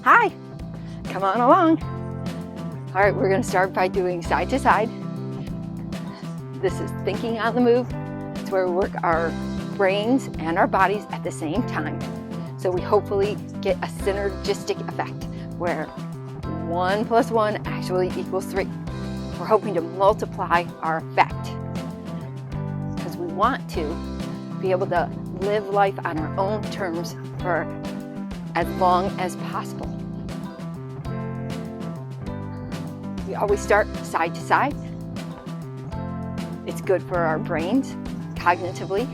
Hi, come on along. All right, we're going to start by doing side to side. This is thinking on the move. It's where we work our brains and our bodies at the same time. So we hopefully get a synergistic effect where 1 + 1 actually equals 3. We're hoping to multiply our effect because we want to be able to live life on our own terms for as long as possible. We always start side to side. It's good for our brains cognitively.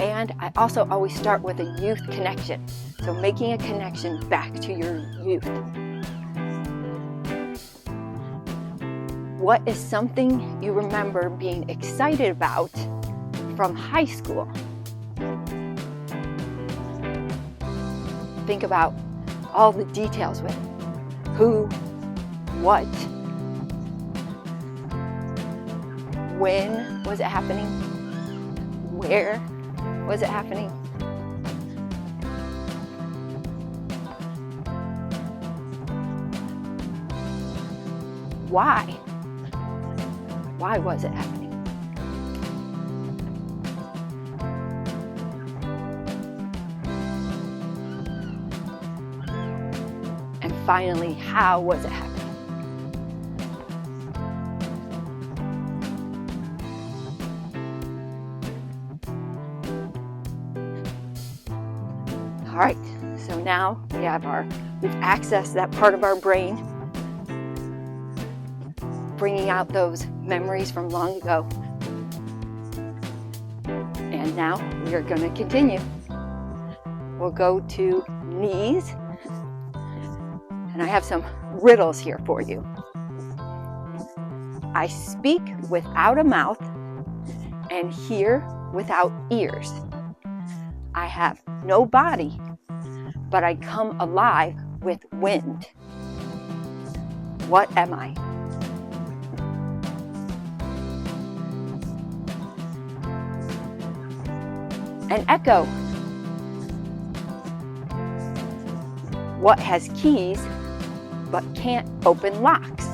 And I also always start with a youth connection. So making a connection back to your youth. What is something you remember being excited about from high school? Think about all the details with it. Who, what, when was it happening, where was it happening, why was it happening? And finally, how was it happening? All right, so now we've accessed that part of our brain, bringing out those memories from long ago. And now we are going to continue. We'll go to knees. And I have some riddles here for you. I speak without a mouth and hear without ears. I have no body, but I come alive with wind. What am I? An echo. What has keys but can't open locks?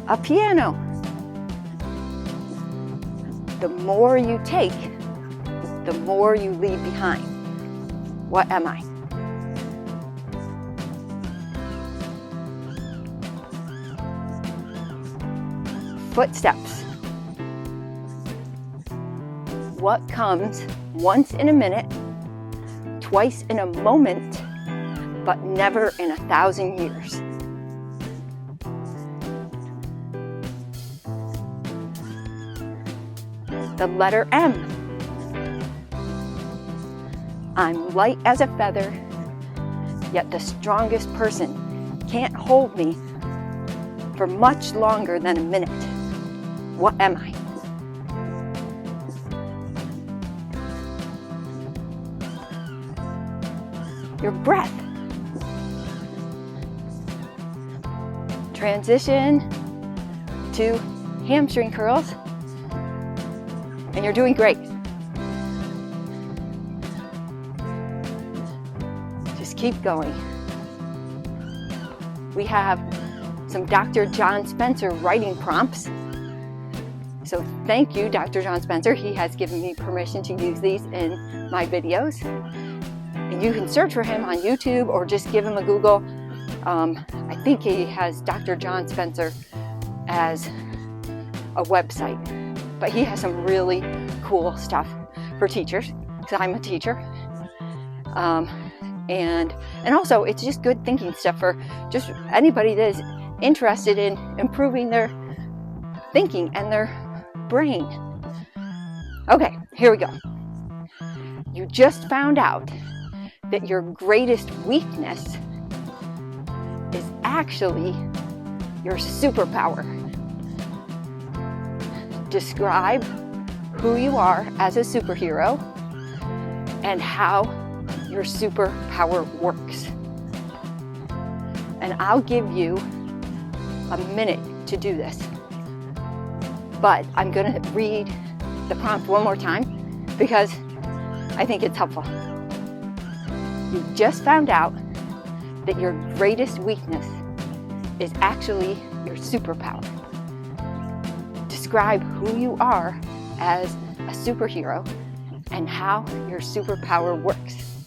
A piano. The more you take, the more you leave behind. What am I? Footsteps. What comes once in a minute, twice in a moment, but never in 1,000 years? The letter M. I'm light as a feather, yet the strongest person can't hold me for much longer than a minute. What am I? Your breath. Transition to hamstring curls. And you're doing great. Just keep going. We have some Dr. John Spencer writing prompts. So thank you, Dr. John Spencer. He has given me permission to use these in my videos. And you can search for him on YouTube or just give him a Google. I think he has Dr. John Spencer as a website. But he has some really cool stuff for teachers, because I'm a teacher. And also it's just good thinking stuff for just anybody that is interested in improving their thinking and their brain. Okay, here we go. You just found out that your greatest weakness is actually your superpower. Describe who you are as a superhero and how your superpower works. And I'll give you a minute to do this. But I'm going to read the prompt one more time because I think it's helpful. You just found out that your greatest weakness is actually your superpower. Describe who you are as a superhero and how your superpower works.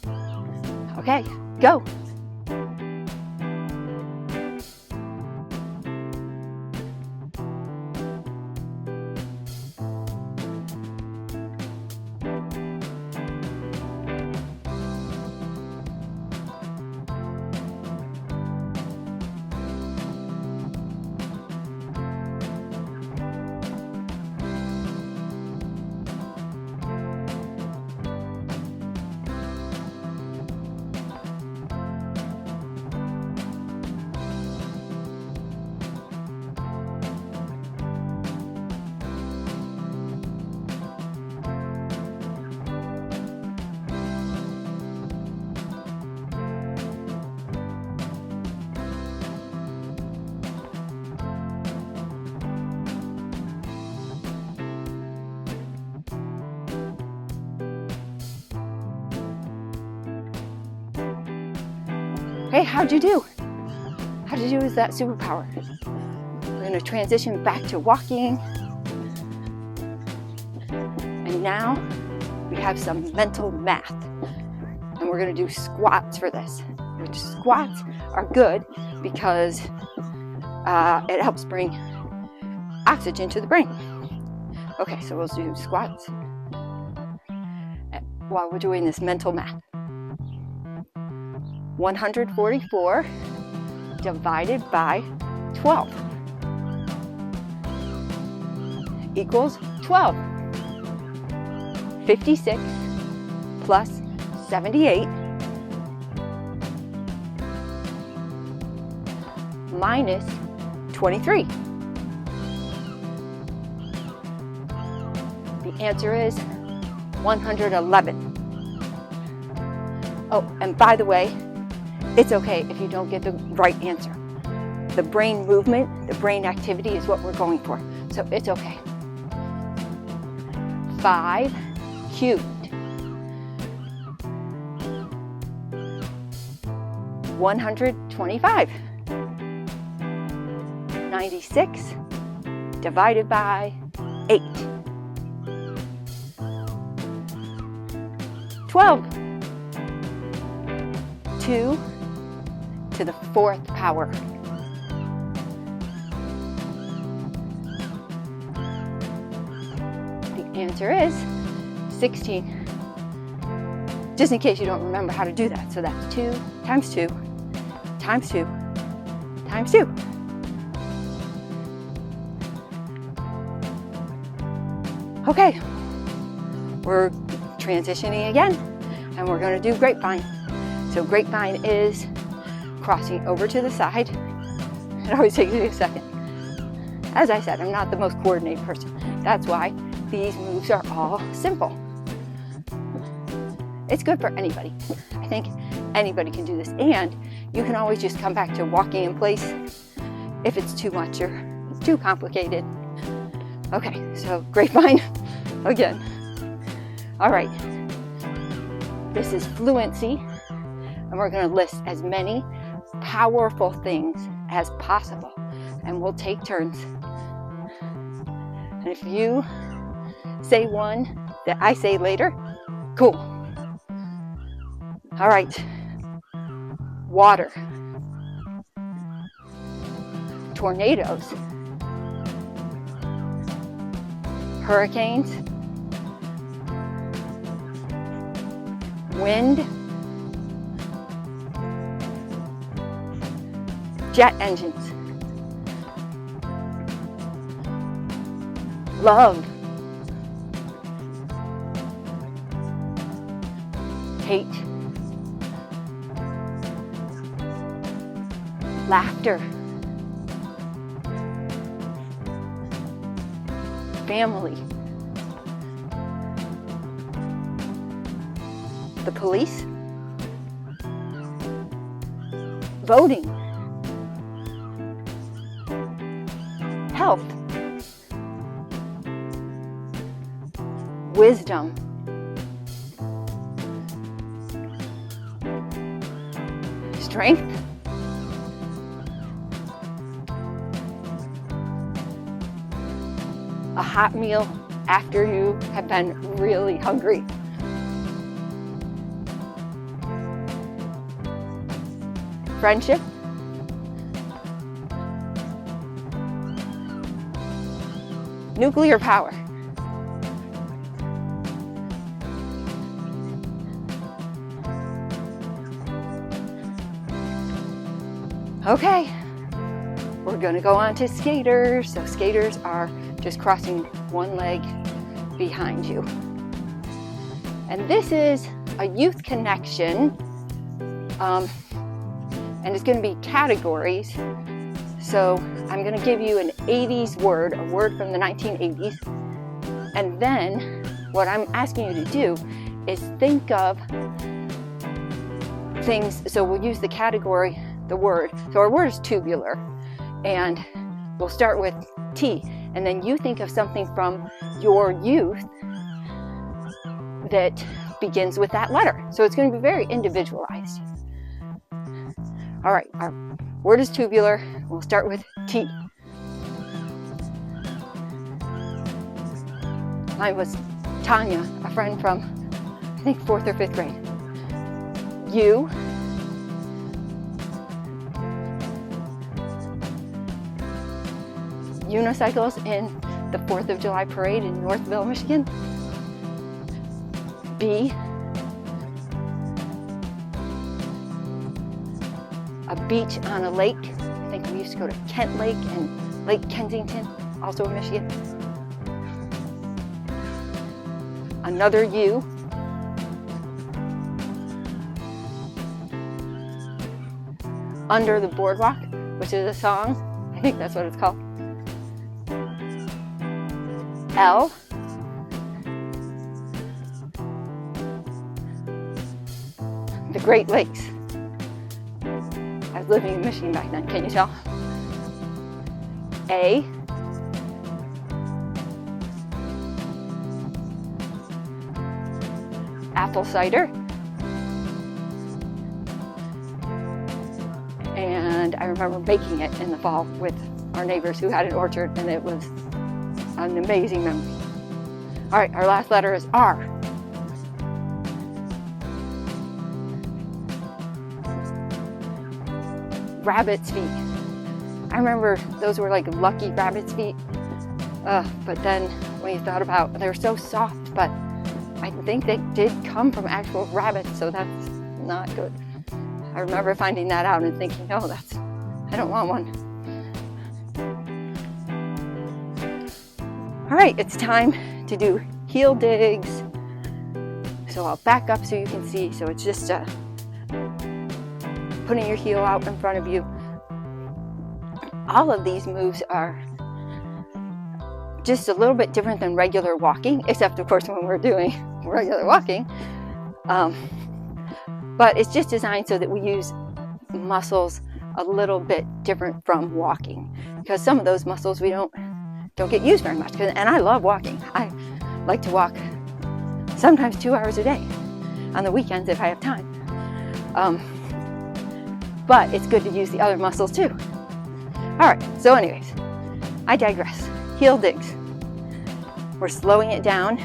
Okay, go. Hey, how'd you do? How'd you do with that superpower? We're going to transition back to walking. And now we have some mental math. And we're going to do squats for this. Which squats are good because it helps bring oxygen to the brain. Okay, so we'll do squats while we're doing this mental math. 144 divided by 12 equals 12. 56 plus 78 minus 23. The answer is 111. Oh, and by the way, it's okay if you don't get the right answer. The brain movement, the brain activity is what we're going for. So it's okay. 5 cubed. 125. 96 divided by 8. 12. 2 to the 4th power. The answer is 16. Just in case you don't remember how to do that. So that's 2 times 2 times 2 times 2. Okay, we're transitioning again, and we're going to do grapevine. So grapevine is crossing over to the side. It always takes me a second. As I said, I'm not the most coordinated person. That's why these moves are all simple. It's good for anybody. I think anybody can do this. And you can always just come back to walking in place if it's too much or it's too complicated. Okay, so grapevine again. All right. This is fluency. And we're going to list as many powerful things as possible. And we'll take turns. And if you say one that I say later, cool. All right. Water. Tornadoes. Hurricanes. Wind. Jet engines. Love. Hate. Laughter. Family. The police. Voting. Health. Wisdom. strength. A hot meal after you have been really hungry. Friendship. Nuclear power. Okay, we're gonna go on to skaters. So skaters are just crossing one leg behind you. And this is a youth connection, and it's gonna be categories. So I'm gonna give you an 80s word, a word from the 1980s. And then what I'm asking you to do is think of things. So we'll use the category, the word. So our word is tubular, and we'll start with T. And then you think of something from your youth that begins with that letter. So it's going to be very individualized. All right, our word is tubular. We'll start with T. Mine was Tanya, a friend from, I think, 4th or 5th grade. U. Unicycles in the 4th of July parade in Northville, Michigan. B. A beach on a lake. I think we used to go to Kent Lake and Lake Kensington, also in Michigan. Another U. Under the Boardwalk, which is a song. I think that's what it's called. L. The Great Lakes. I was living in Michigan back then, can you tell? A. Apple cider. And I remember baking it in the fall with our neighbors who had an orchard, and it was an amazing memory. All right, our last letter is R. Rabbit's feet. I remember those were like lucky rabbit's feet. But then when you thought about, they were so soft, but I think they did come from actual rabbits, so that's not good. I remember finding that out and thinking, oh, I don't want one. All right, it's time to do heel digs. So I'll back up so you can see. So it's just putting your heel out in front of you. All of these moves are just a little bit different than regular walking, except of course when we're doing regular walking. But it's just designed so that we use muscles a little bit different from walking, because some of those muscles we don't get used very much. And I love walking. I like to walk sometimes 2 hours a day on the weekends if I have time. But it's good to use the other muscles too. All right, so anyways, I digress. Heel digs. We're slowing it down,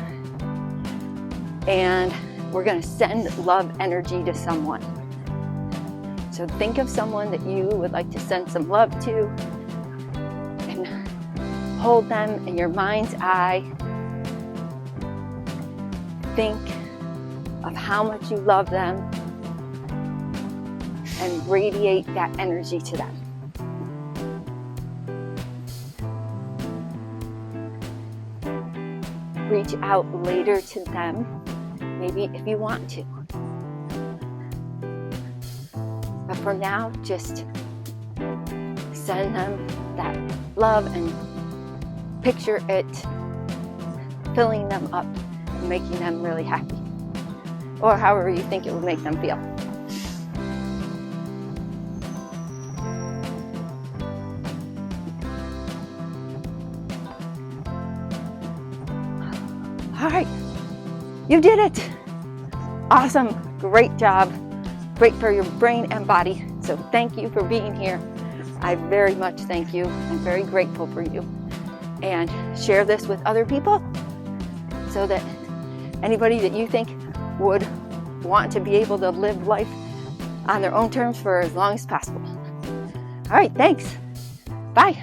and we're gonna send love energy to someone. So think of someone that you would like to send some love to, and hold them in your mind's eye. Think of how much you love them and radiate that energy to them. Reach out later to them, maybe if you want to. But for now, just send them that love and picture it filling them up and making them really happy, or however you think it would make them feel. All right, you did it. Awesome, great job. Great for your brain and body. So thank you for being here. I very much thank you. I'm very grateful for you. And share this with other people so that anybody that you think would want to be able to live life on their own terms for as long as possible. All right, thanks. Bye.